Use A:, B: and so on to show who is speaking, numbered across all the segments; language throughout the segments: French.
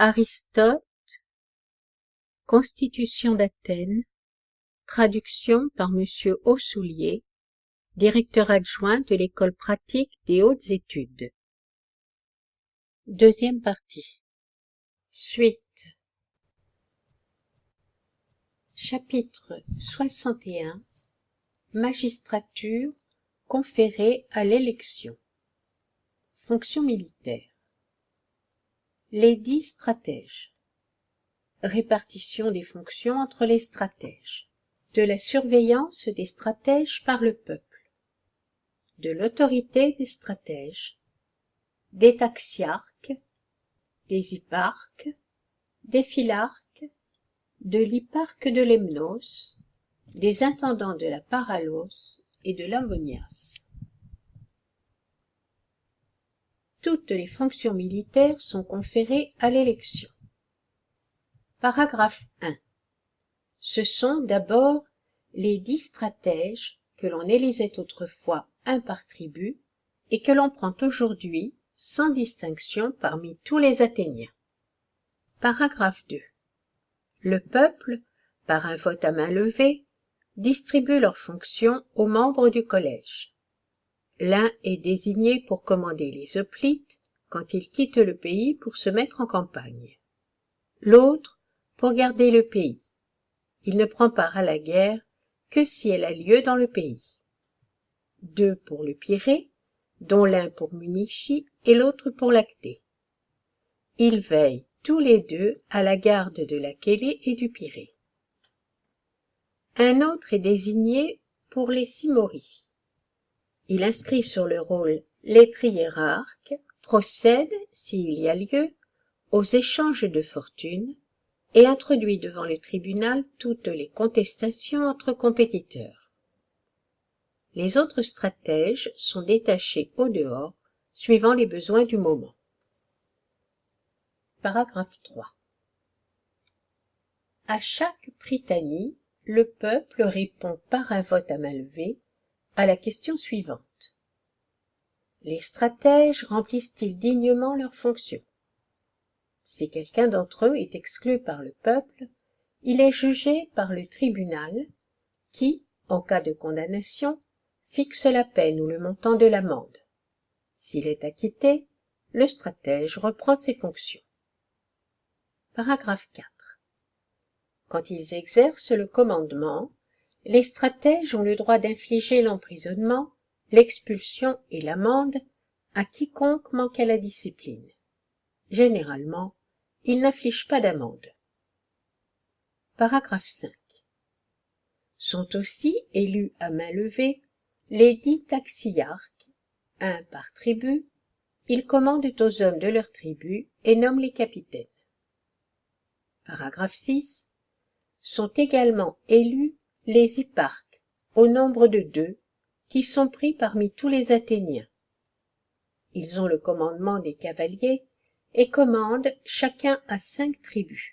A: Aristote, Constitution d'Athènes, traduction par Monsieur Aussoulier, directeur adjoint de l'École pratique des hautes études. Deuxième partie. Suite. Chapitre 61. Magistrature conférée à l'élection. Fonction militaire. Les 10 stratèges. Répartition des fonctions entre les stratèges. De la surveillance des stratèges par le peuple. De l'autorité des stratèges. Des taxiarques. Des hipparques. Des philarques. De l'hipparque de Lemnos. Des intendants de la Paralos et de l'Ambonias. Toutes les fonctions militaires sont conférées à l'élection. Paragraphe 1. Ce sont d'abord les 10 stratèges que l'on élisait autrefois un par tribu et que l'on prend aujourd'hui sans distinction parmi tous les Athéniens. Paragraphe 2. Le peuple, par un vote à main levée, distribue leurs fonctions aux membres du collège. L'un est désigné pour commander les hoplites quand ils quittent le pays pour se mettre en campagne. L'autre pour garder le pays. Il ne prend part à la guerre que si elle a lieu dans le pays. 2 pour le Pirée, dont l'un pour Munichie et l'autre pour Lactée. Ils veillent tous les deux à la garde de la Chélée et du Pirée. Un autre est désigné pour les Cimories. Il inscrit sur le rôle les triérarques, procède, s'il y a lieu, aux échanges de fortune et introduit devant le tribunal toutes les contestations entre compétiteurs. Les autres stratèges sont détachés au dehors, suivant les besoins du moment. Paragraphe 3. À chaque prytanie, le peuple répond par un vote à main levée à la question suivante. Les stratèges remplissent-ils dignement leurs fonctions? Si quelqu'un d'entre eux est exclu par le peuple, il est jugé par le tribunal qui, en cas de condamnation, fixe la peine ou le montant de l'amende. S'il est acquitté, le stratège reprend ses fonctions. Paragraphe 4. Quand ils exercent le commandement, les stratèges ont le droit d'infliger l'emprisonnement, l'expulsion et l'amende à quiconque manque à la discipline. Généralement, ils n'infligent pas d'amende. Paragraphe 5. Sont aussi élus à main levée les 10 taxiarques, un par tribu. Ils commandent aux hommes de leur tribu et nomment les capitaines. Paragraphe 6. Sont également élus les hipparques, au nombre de 2, qui sont pris parmi tous les Athéniens. Ils ont le commandement des cavaliers et commandent chacun à 5 tribus.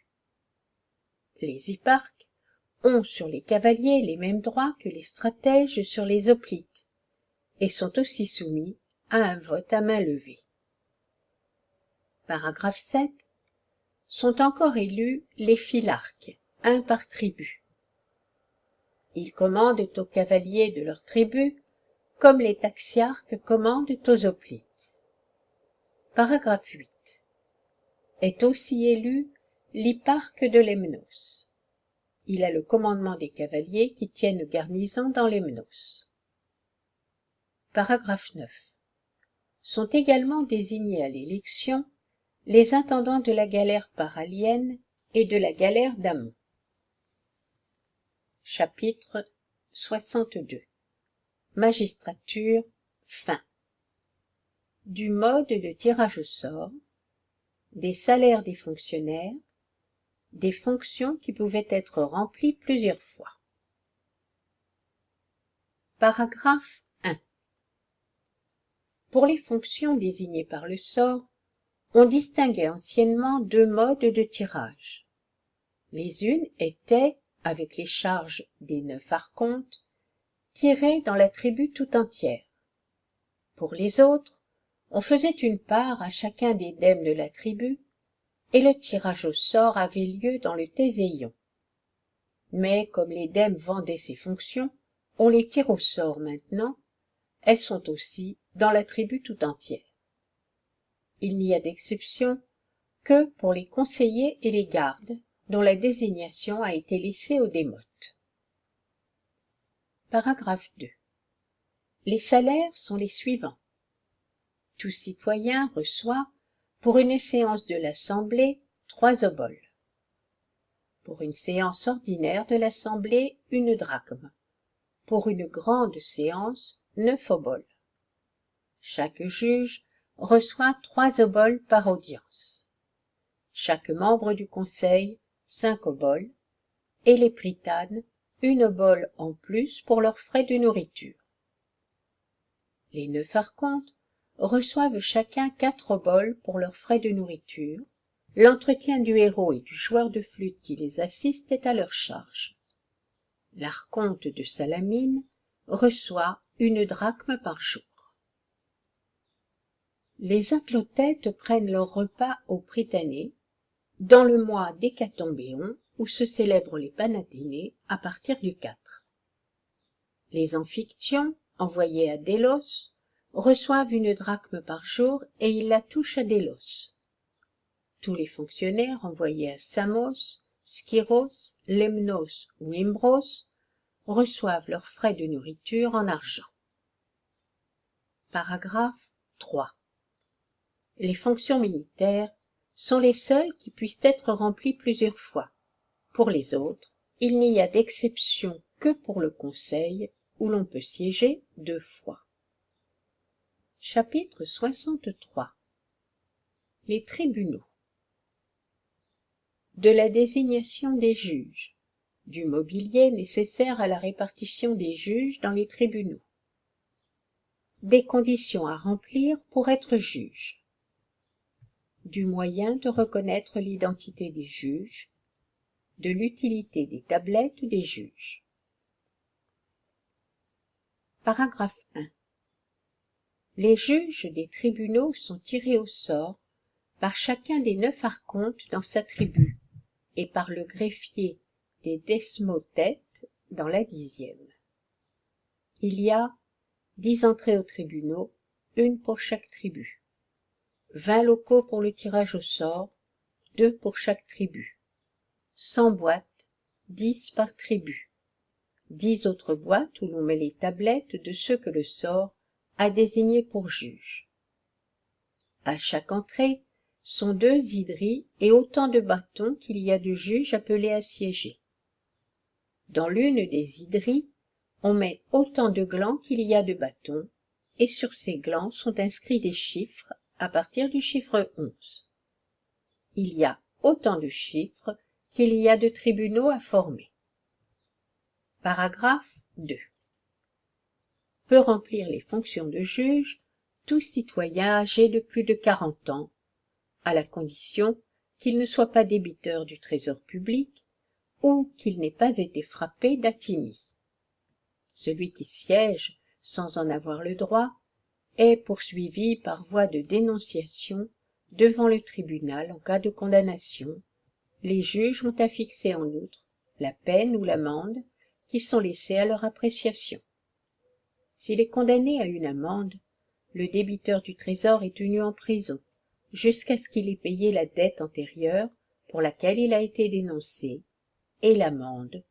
A: Les hipparques ont sur les cavaliers les mêmes droits que les stratèges sur les hoplites et sont aussi soumis à un vote à main levée. Paragraphe 7. Sont encore élus les philarques, un par tribu. Ils commandent aux cavaliers de leur tribu, comme les taxiarques commandent aux hoplites. Paragraphe 8. Est aussi élu l'hipparque de Lemnos. Il a le commandement des cavaliers qui tiennent garnison dans Lemnos. Paragraphe 9. Sont également désignés à l'élection les intendants de la galère paralienne et de la galère d'Amon. Chapitre 62. Magistrature, fin. Du mode de tirage au sort, des salaires des fonctionnaires, des fonctions qui pouvaient être remplies plusieurs fois. Paragraphe 1. Pour les fonctions désignées par le sort, on distinguait anciennement 2 modes de tirage. Les unes étaient, avec les charges des 9 archontes, tirées dans la tribu tout entière. Pour les autres, on faisait une part à chacun des dèmes de la tribu, et le tirage au sort avait lieu dans le Théséion. Mais comme l'édème vendait ses fonctions, on les tire au sort maintenant, elles sont aussi dans la tribu tout entière. Il n'y a d'exception que pour les conseillers et les gardes, dont la désignation a été laissée aux démotes. Paragraphe 2. Les salaires sont les suivants. Tout citoyen reçoit, pour une séance de l'Assemblée, 3 oboles. Pour une séance ordinaire de l'Assemblée, 1 drachme. Pour une grande séance, 9 oboles. Chaque juge reçoit 3 oboles par audience. Chaque membre du conseil, 5 oboles, et les prytanes, 1 obole en plus pour leurs frais de nourriture. Les 9 archontes reçoivent chacun 4 oboles pour leurs frais de nourriture. L'entretien du héros et du joueur de flûte qui les assiste est à leur charge. L'archonte de Salamine reçoit 1 drachme par jour. Les athlotètes prennent leur repas au Prytanée, dans le mois d'Hécatombéon, où se célèbrent les Panathénées à partir du 4. Les amphictyons, envoyés à Délos, reçoivent 1 drachme par jour et ils la touchent à Délos. Tous les fonctionnaires envoyés à Samos, Skyros, Lemnos ou Imbros reçoivent leurs frais de nourriture en argent. Paragraphe 3. Les fonctions militaires sont les seules qui puissent être remplies plusieurs fois. Pour les autres, il n'y a d'exception que pour le conseil, où l'on peut siéger 2 fois. Chapitre 63. Les tribunaux. De la désignation des juges, du mobilier nécessaire à la répartition des juges dans les tribunaux, des conditions à remplir pour être juge, du moyen de reconnaître l'identité des juges, de l'utilité des tablettes des juges. Paragraphe 1. Les juges des tribunaux sont tirés au sort par chacun des 9 archontes dans sa tribu et par le greffier des desmothètes dans la 10e. Il y a 10 entrées aux tribunaux, 1 pour chaque tribu. 20 locaux pour le tirage au sort, 2 pour chaque tribu. 100 boîtes, 10 par tribu. 10 autres boîtes où l'on met les tablettes de ceux que le sort a désignés pour juges. À chaque entrée sont 2 hydries et autant de bâtons qu'il y a de juges appelés à siéger. Dans l'une des hydries, on met autant de glands qu'il y a de bâtons, et sur ces glands sont inscrits des chiffres à partir du chiffre 11. Il y a autant de chiffres qu'il y a de tribunaux à former. Paragraphe 2. Peut remplir les fonctions de juge tout citoyen âgé de plus de 40 ans, à la condition qu'il ne soit pas débiteur du trésor public ou qu'il n'ait pas été frappé d'athymie. Celui qui siège sans en avoir le droit est poursuivi par voie de dénonciation devant le tribunal en cas de condamnation. Les juges ont à fixer en outre la peine ou l'amende qui sont laissées à leur appréciation. S'il est condamné à une amende, le débiteur du trésor est tenu en prison jusqu'à ce qu'il ait payé la dette antérieure pour laquelle il a été dénoncé et l'amende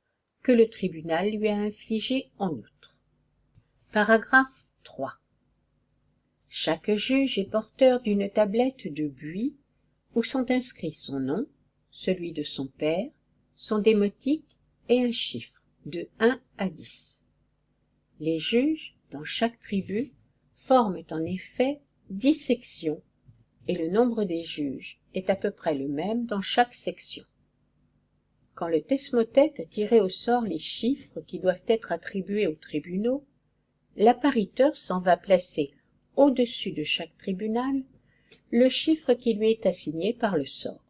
A: que le tribunal lui a infligée en outre. Paragraphe 3. Chaque juge est porteur d'une tablette de buis où sont inscrits son nom, celui de son père, son démotique et un chiffre de 1 à 10. Les juges, dans chaque tribu, forment en effet 10 sections et le nombre des juges est à peu près le même dans chaque section. Quand le thesmothète a tiré au sort les chiffres qui doivent être attribués aux tribunaux, l'appariteur s'en va placer au-dessus de chaque tribunal le chiffre qui lui est assigné par le sort.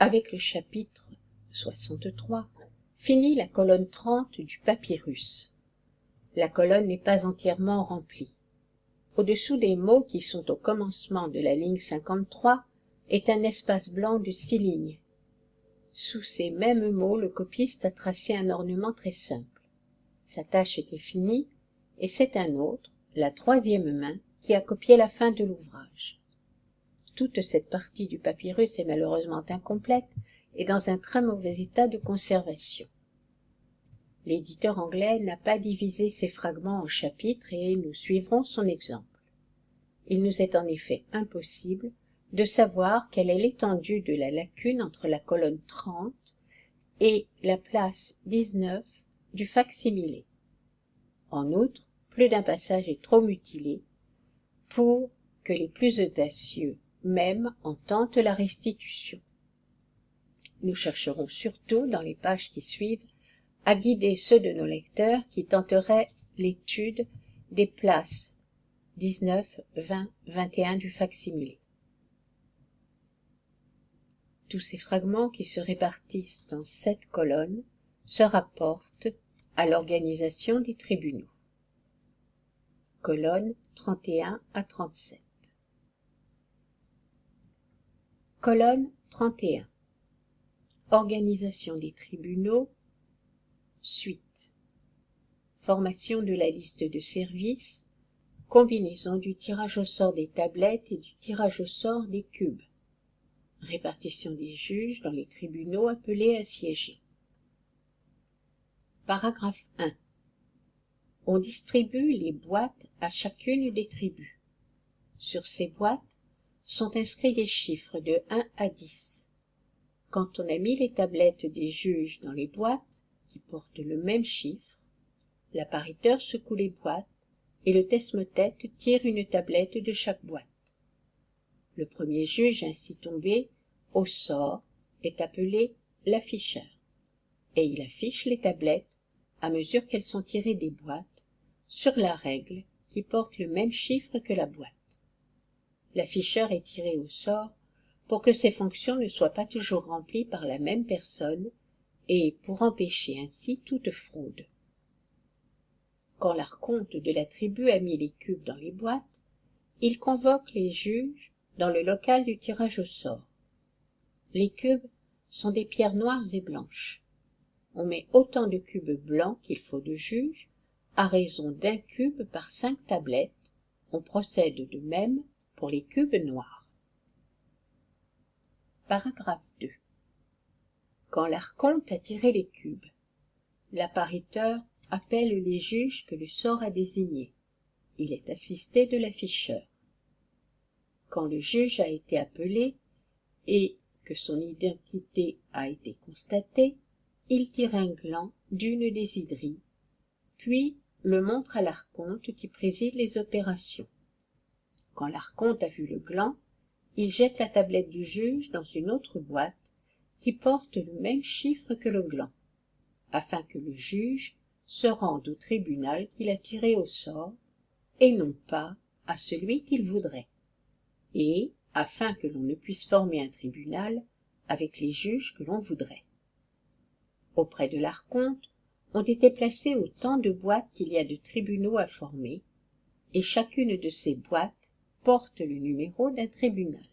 A: Avec le chapitre 63, finit la colonne 30 du papyrus. La colonne n'est pas entièrement remplie. au-dessous des mots qui sont au commencement de la ligne 53, est un espace blanc de 6 lignes. Sous ces mêmes mots, le copiste a tracé un ornement très simple. Sa tâche était finie, et c'est un autre, la troisième main, qui a copié la fin de l'ouvrage. Toute cette partie du papyrus est malheureusement incomplète et dans un très mauvais état de conservation. L'éditeur anglais n'a pas divisé ces fragments en chapitres et nous suivrons son exemple. Il nous est en effet impossible de savoir quelle est l'étendue de la lacune entre la colonne 30 et la place 19 du fac-similé. En outre, plus d'un passage est trop mutilé pour que les plus audacieux même en tentent la restitution. Nous chercherons surtout, dans les pages qui suivent, à guider ceux de nos lecteurs qui tenteraient l'étude des places 19, 20, 21 du fac-similé. Tous ces fragments qui se répartissent en 7 colonnes se rapportent à l'organisation des tribunaux. Colonnes 31 à 37. Colonne 31. Organisation des tribunaux. Suite. Formation de la liste de services. Combinaison du tirage au sort des tablettes et du tirage au sort des cubes. Répartition des juges dans les tribunaux appelés à siéger. Paragraphe 1. On distribue les boîtes à chacune des tribus. Sur ces boîtes sont inscrits des chiffres de 1 à 10. Quand on a mis les tablettes des juges dans les boîtes, qui portent le même chiffre, l'appariteur secoue les boîtes et le test-tête tire une tablette de chaque boîte. Le premier juge ainsi tombé au sort est appelé l'afficheur, et il affiche les tablettes à mesure qu'elles sont tirées des boîtes sur la règle qui porte le même chiffre que la boîte. L'afficheur est tiré au sort pour que ses fonctions ne soient pas toujours remplies par la même personne et pour empêcher ainsi toute fraude. Quand l'archonte de la tribu a mis les cubes dans les boîtes, il convoque les juges dans le local du tirage au sort. Les cubes sont des pierres noires et blanches. On met autant de cubes blancs qu'il faut de juges, à raison d'un cube par 5 tablettes. On procède de même pour les cubes noirs. Paragraphe 2. Quand l'archonte a tiré les cubes, l'appariteur appelle les juges que le sort a désignés. Il est assisté de l'afficheur. Quand le juge a été appelé et que son identité a été constatée, il tire un gland d'une des hydries, puis le montre à l'archonte qui préside les opérations. Quand l'archonte a vu le gland, il jette la tablette du juge dans une autre boîte qui porte le même chiffre que le gland, afin que le juge se rende au tribunal qu'il a tiré au sort, et non pas à celui qu'il voudrait, et afin que l'on ne puisse former un tribunal avec les juges que l'on voudrait. Auprès de l'archonte ont été placées autant de boîtes qu'il y a de tribunaux à former, et chacune de ces boîtes porte le numéro d'un tribunal.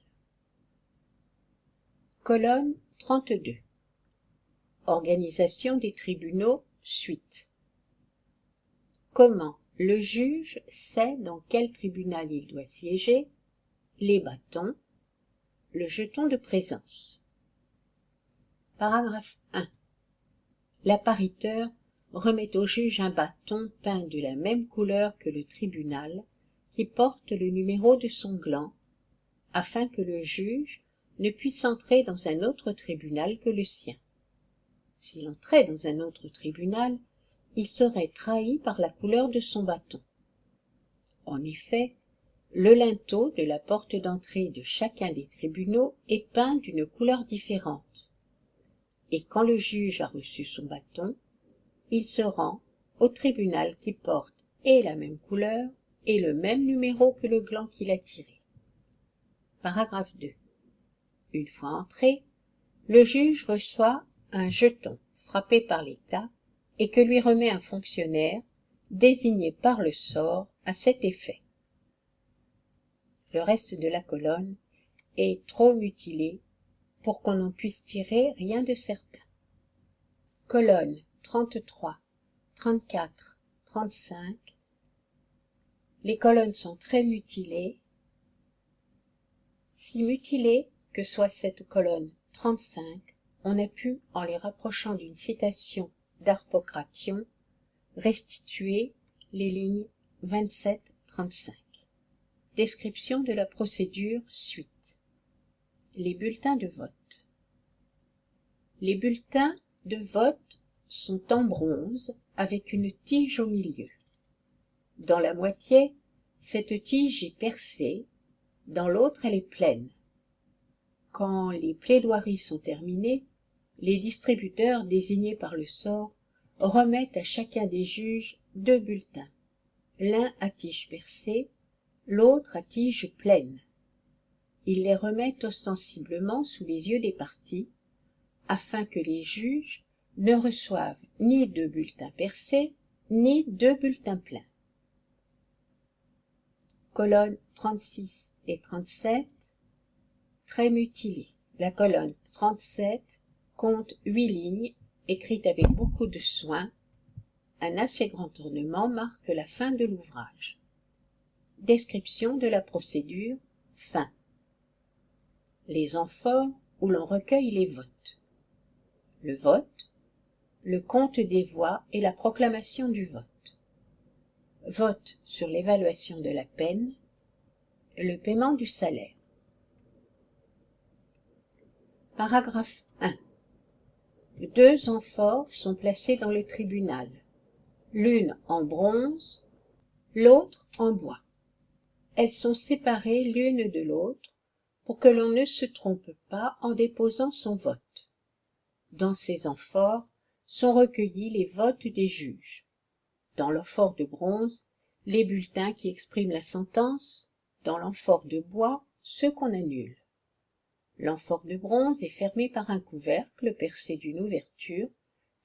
A: Colonne 32. Organisation des tribunaux, suite. Comment le juge sait dans quel tribunal il doit siéger? Les bâtons, le jeton de présence. Paragraphe 1. L'appariteur remet au juge un bâton peint de la même couleur que le tribunal, qui porte le numéro de son gland, afin que le juge ne puisse entrer dans un autre tribunal que le sien. S'il entrait dans un autre tribunal, il serait trahi par la couleur de son bâton. En effet, le linteau de la porte d'entrée de chacun des tribunaux est peint d'une couleur différente, et quand le juge a reçu son bâton, il se rend au tribunal qui porte et la même couleur et le même numéro que le gland qu'il a tiré. Paragraphe 2. Une fois entré, le juge reçoit un jeton frappé par l'État et que lui remet un fonctionnaire désigné par le sort à cet effet. Le reste de la colonne est trop mutilé pour qu'on en puisse tirer rien de certain. Colonne 33, 34, 35. Les colonnes sont très mutilées, si mutilées que soit cette colonne 35, on a pu, en les rapprochant d'une citation d'Harpocration, restituer les lignes 27-35. Description de la procédure suite. Les bulletins de vote. Les bulletins de vote sont en bronze avec une tige au milieu. Dans la moitié, cette tige est percée, dans l'autre elle est pleine. Quand les plaidoiries sont terminées, les distributeurs désignés par le sort remettent à chacun des juges 2 bulletins, l'un à tige percée, l'autre à tige pleine. Ils les remettent ostensiblement sous les yeux des parties, afin que les juges ne reçoivent ni 2 bulletins percés, ni 2 bulletins pleins. Colonnes 36 et 37, très mutilées. La colonne 37 compte 8 lignes, écrites avec beaucoup de soin. Un assez grand ornement marque la fin de l'ouvrage. Description de la procédure, fin. Les amphores où l'on recueille les votes. Le vote, le compte des voix et la proclamation du vote. Vote sur l'évaluation de la peine, le paiement du salaire. Paragraphe 1. 2 amphores sont placées dans le tribunal, l'une en bronze, l'autre en bois. Elles sont séparées l'une de l'autre pour que l'on ne se trompe pas en déposant son vote. Dans ces amphores sont recueillis les votes des juges. Dans l'amphore de bronze, les bulletins qui expriment la sentence, dans l'amphore de bois, ceux qu'on annule. L'amphore de bronze est fermée par un couvercle percé d'une ouverture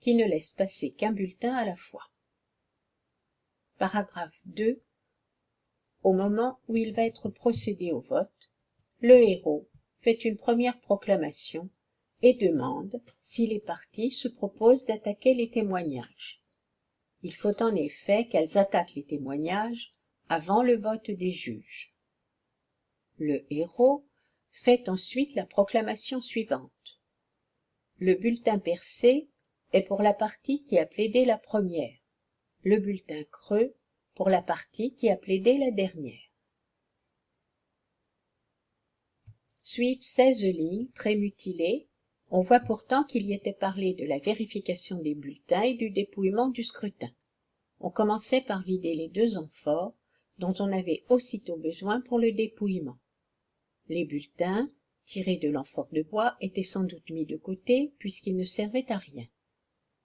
A: qui ne laisse passer qu'un bulletin à la fois. Paragraphe 2. Au moment où il va être procédé au vote, le héros fait une première proclamation et demande si les parties se proposent d'attaquer les témoignages. Il faut en effet qu'elles attaquent les témoignages avant le vote des juges. Le héros fait ensuite la proclamation suivante. Le bulletin percé est pour la partie qui a plaidé la première, le bulletin creux pour la partie qui a plaidé la dernière. Suivent 16 lignes très mutilées. On voit pourtant qu'il y était parlé de la vérification des bulletins et du dépouillement du scrutin. On commençait par vider les 2 amphores, dont on avait aussitôt besoin pour le dépouillement. Les bulletins, tirés de l'amphore de bois, étaient sans doute mis de côté, puisqu'ils ne servaient à rien.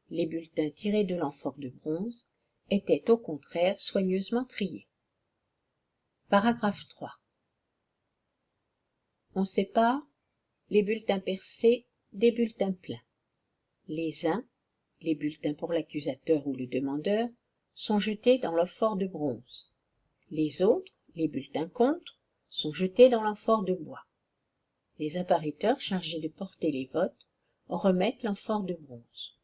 A: Les bulletins tirés de l'amphore de bronze étaient au contraire soigneusement triés. Paragraphe 3. On sépare les bulletins percés des bulletins pleins. Les uns, les bulletins pour l'accusateur ou le demandeur, sont jetés dans l'amphore de bronze. Les autres, les bulletins contre, sont jetés dans l'amphore de bois. Les appariteurs chargés de porter les votes remettent l'amphore de bronze.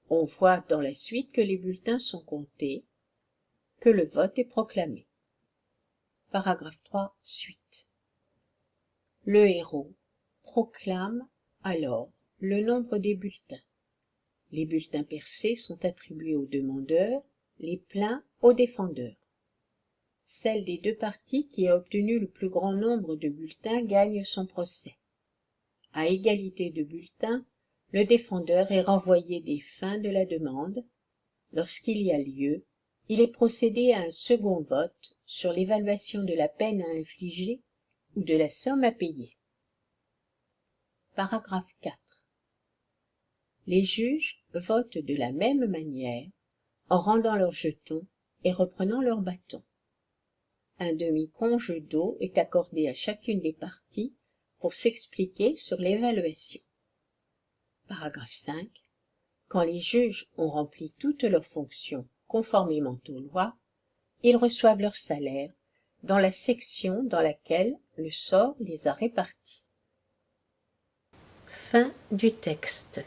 A: On voit dans la suite que les bulletins sont comptés, que le vote est proclamé. Paragraphe 3, suite. Le héros proclame alors le nombre des bulletins. Les bulletins percés sont attribués au demandeur, les pleins au défendeur. Celle des 2 parties qui a obtenu le plus grand nombre de bulletins gagne son procès. À égalité de bulletins, le défendeur est renvoyé des fins de la demande. Lorsqu'il y a lieu, il est procédé à un second vote sur l'évaluation de la peine à infliger ou de la somme à payer. Paragraphe 4. Les juges votent de la même manière en rendant leurs jetons et reprenant leurs bâtons. Un demi-conge d'eau est accordé à chacune des parties pour s'expliquer sur l'évaluation. Paragraphe 5. Quand les juges ont rempli toutes leurs fonctions conformément aux lois, ils reçoivent leur salaire, dans la section dans laquelle le sort les a répartis. Fin du texte.